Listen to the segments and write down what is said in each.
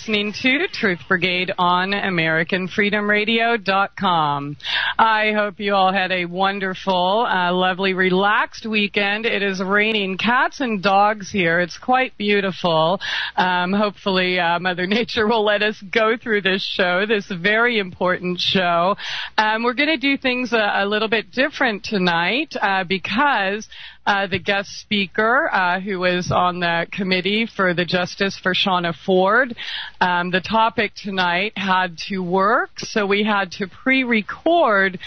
Listening to Truth Brigade on AmericanFreedomRadio.com. I hope you all had a wonderful, lovely, relaxed weekend. It is raining cats and dogs here. It's quite beautiful. Hopefully, Mother Nature will let us go through this show, this very important show. We're going to do things a little bit different tonight because the guest speaker who was on the committee for the Justice for Shawna Forde, the topic tonight had to work, so we had to pre-record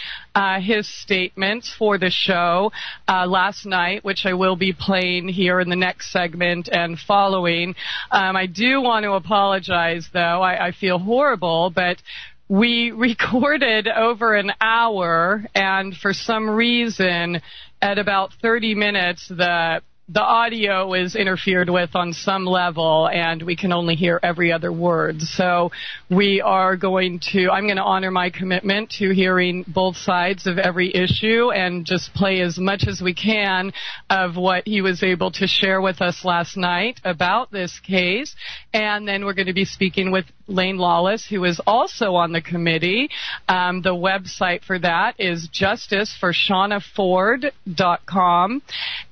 his statements for the show last night, which I will be playing here in the next segment and following. I do want to apologize, though. I feel horrible, but we recorded over an hour, and for some reason, at about 30 minutes, the audio is interfered with on some level, and we can only hear every other word. So I'm going to honor my commitment to hearing both sides of every issue and just play as much as we can of what he was able to share with us last night about this case. And then we're going to be speaking with Lane Lawless, who is also on the committee. The website for that is justiceforshawnaforde.com.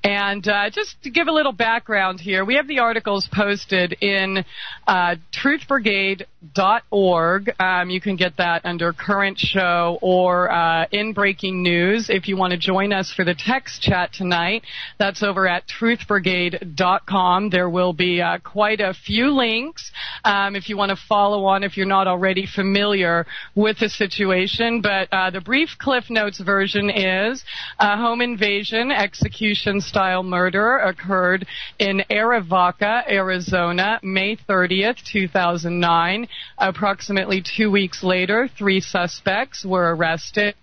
And just to give a little background here, we have the articles posted in TruthBrigade.org. You can get that under Current Show or in Breaking News. If you want to join us for the text chat tonight, that's over at TruthBrigade.com. There will be quite a few links if you want to follow on if you're not already familiar with the situation. But the brief Cliff Notes version is a home invasion, execution-style murder occurred in Arivaca, Arizona, May 30th, 2009. Approximately 2 weeks later, 3 suspects were arrested.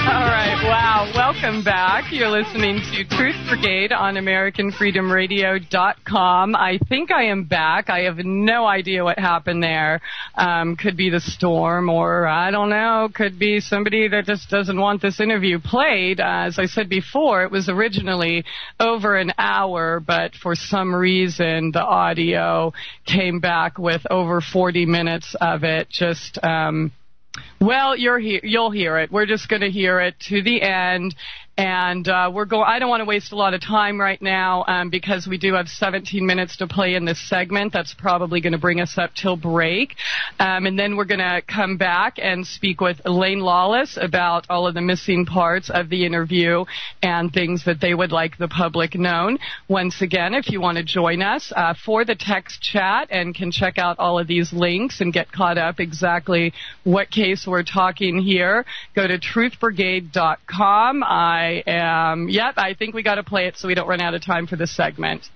All right, wow, welcome back. You're listening to Truth Brigade on AmericanFreedomRadio.com. I think I am back. I have no idea what happened there. Could be the storm, or I don't know, could be somebody that just doesn't want this interview played. As I said before, it was originally over an hour, but for some reason the audio came back with over 40 minutes of it. Just well, you'll hear it. We're just going to hear it to the end. And I don't want to waste a lot of time right now because we do have 17 minutes to play in this segment. That's probably going to bring us up till break. And then we're going to come back and speak with Elaine Lawless about all of the missing parts of the interview and things that they would like the public known. Once again, if you want to join us for the text chat and can check out all of these links and get caught up exactly what case we're talking here, go to truthbrigade.com. I think we got to play it so we don't run out of time for this segment.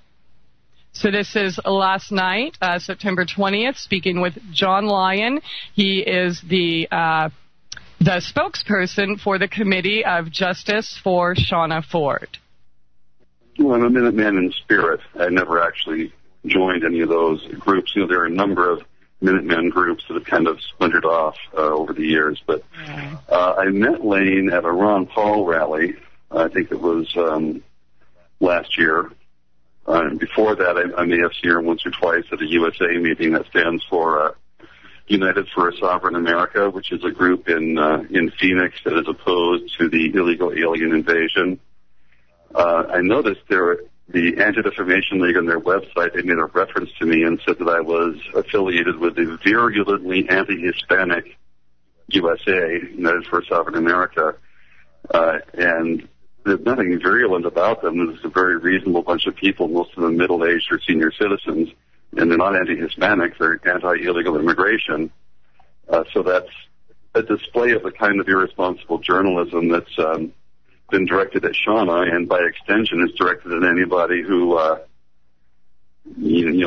So this is last night, September 20th, speaking with John Lyon. He is the spokesperson for the Committee of Justice for Shawna Forde. Well, I'm a Minuteman in spirit. I never actually joined any of those groups. You know, there are a number of Minutemen groups that have kind of splintered off over the years. But I met Lane at a Ron Paul rally. I think it was last year. Before that, I may have seen her once or twice at a USA meeting that stands for United for a Sovereign America, which is a group in Phoenix that is opposed to the illegal alien invasion. I noticed the Anti-Defamation League on their website, they made a reference to me and said that I was affiliated with the virulently anti-Hispanic USA, United for Sovereign America, and there's nothing virulent about them. There's a very reasonable bunch of people, most of them middle-aged or senior citizens, and they're not anti-Hispanic, they're anti-illegal immigration. So that's a display of the kind of irresponsible journalism that's been directed at Shawna, and by extension is directed at anybody who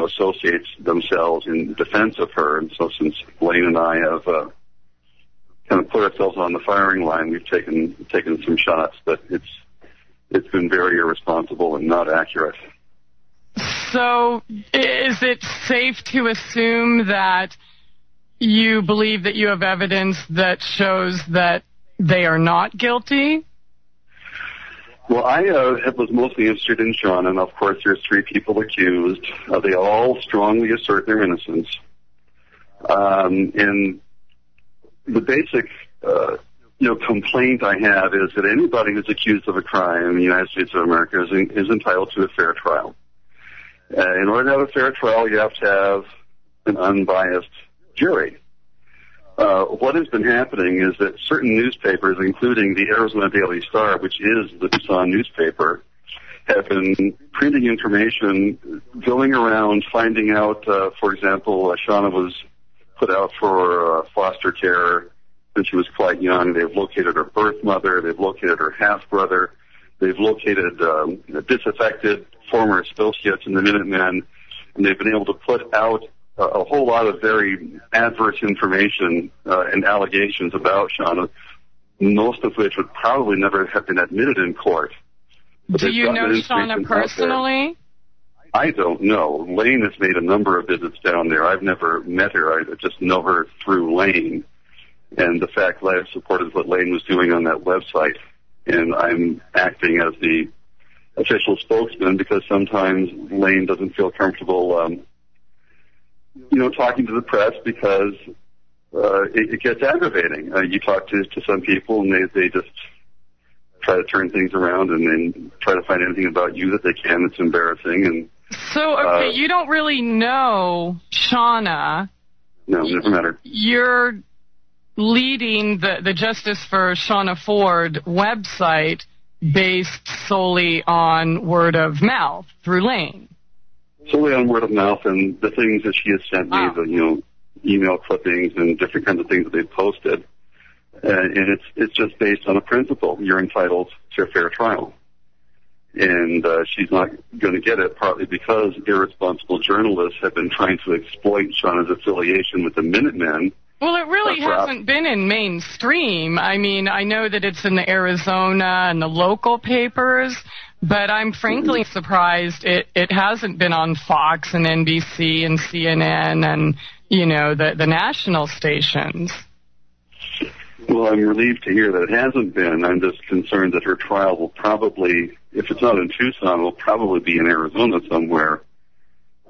associates themselves in defense of her. And so since Lane and I have kind of put ourselves on the firing line, we've taken some shots, but it's been very irresponsible and not accurate. So is it safe to assume that you believe that you have evidence that shows that they are not guilty? Well, I was mostly interested in Shawna, and of course there's 3 people accused. They all strongly assert their innocence. And the basic, complaint I have is that anybody who's accused of a crime in the United States of America is entitled to a fair trial. In order to have a fair trial, you have to have an unbiased jury. What has been happening is that certain newspapers, including the Arizona Daily Star, which is the Tucson newspaper, have been printing information, going around, finding out, for example, Shawna was put out for foster care when she was quite young. They've located her birth mother. They've located her half-brother. They've located disaffected former associates in the Minutemen, and they've been able to put out a whole lot of very adverse information and allegations about Shawna, most of which would probably never have been admitted in court. Do you know Shawna personally? I don't know. Lane has made a number of visits down there. I've never met her. I just know her through Lane. And the fact that I have supported what Lane was doing on that website, and I'm acting as the official spokesman because sometimes Lane doesn't feel comfortable talking to the press because it gets aggravating. You talk to some people and they just try to turn things around and then try to find anything about you that they can that's embarrassing. And so, okay, you don't really know Shawna. No, never met her. You're leading the Justice for Shawna Forde website based solely on word of mouth through Lane. Solely on word of mouth and the things that she has sent me, the email clippings and different kinds of things that they've posted. And it's just based on a principle. You're entitled to a fair trial. And she's not going to get it, partly because irresponsible journalists have been trying to exploit Shawna's affiliation with the Minutemen. Well, it really hasn't been in mainstream. I mean, I know that it's in the Arizona and the local papers, but I'm frankly surprised it hasn't been on Fox and NBC and CNN and, the national stations. Well, I'm relieved to hear that it hasn't been. I'm just concerned that her trial will probably, if it's not in Tucson, will probably be in Arizona somewhere.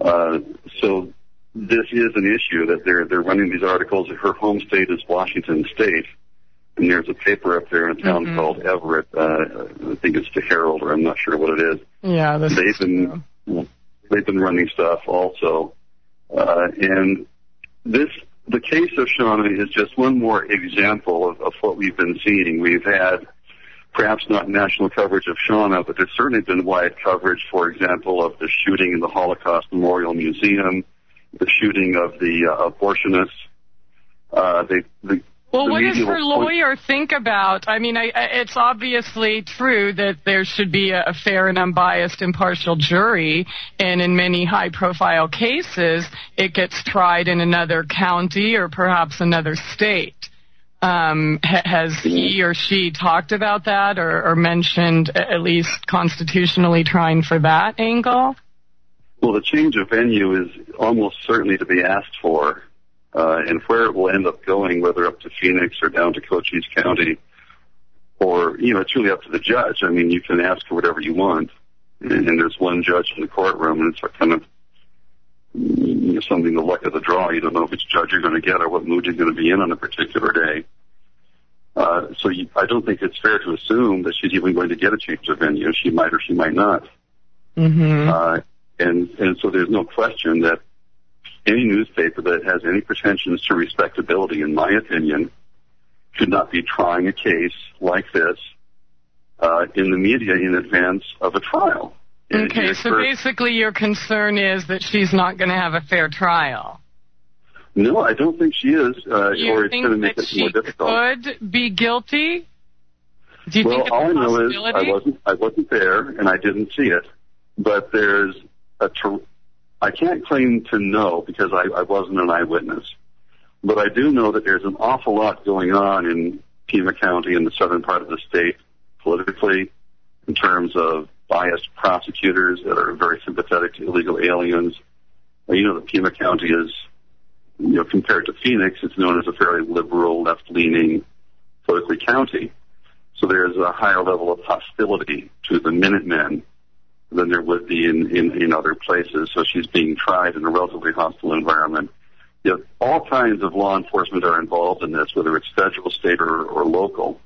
So this is an issue that they're running these articles. Her home state is Washington State, and there's a paper up there in a town called Everett. I think it's the Herald, or I'm not sure what it is. Yeah, they've been running stuff also, and the case of Shawna is just one more example of what we've been seeing. We've had perhaps not national coverage of Shawna, but there's certainly been wide coverage, for example, of the shooting in the Holocaust Memorial Museum, the shooting of the abortionists. Well, what does her lawyer think about? I mean, it's obviously true that there should be a fair and unbiased, impartial jury, and in many high-profile cases, it gets tried in another county or perhaps another state. Has he or she talked about that or mentioned at least constitutionally trying for that angle? Well, the change of venue is almost certainly to be asked for. And where it will end up going, whether up to Phoenix or down to Cochise County, or, it's really up to the judge. I mean, you can ask for whatever you want, and there's one judge in the courtroom, and it's kind of something, the luck of the draw. You don't know which judge you're going to get or what mood you're going to be in on a particular day. So I don't think it's fair to assume that she's even going to get a change of venue. She might or she might not. Mm-hmm. And so there's no question that any newspaper that has any pretensions to respectability, in my opinion, should not be trying a case like this in the media in advance of a trial. Okay, so basically your concern is that she's not going to have a fair trial. No, I don't think she is, or it's going to make it more difficult. Could be guilty? Do you think it's all a I know possibility? is I wasn't there and I didn't see it, but there's I can't claim to know because I wasn't an eyewitness, but I do know that there's an awful lot going on in Pima County in the southern part of the state politically in terms of biased prosecutors that are very sympathetic to illegal aliens. That Pima County is, compared to Phoenix, it's known as a fairly liberal, left-leaning politically county. So there's a higher level of hostility to the Minutemen than there would be in other places. So she's being tried in a relatively hostile environment. All kinds of law enforcement are involved in this, whether it's federal, state, or local.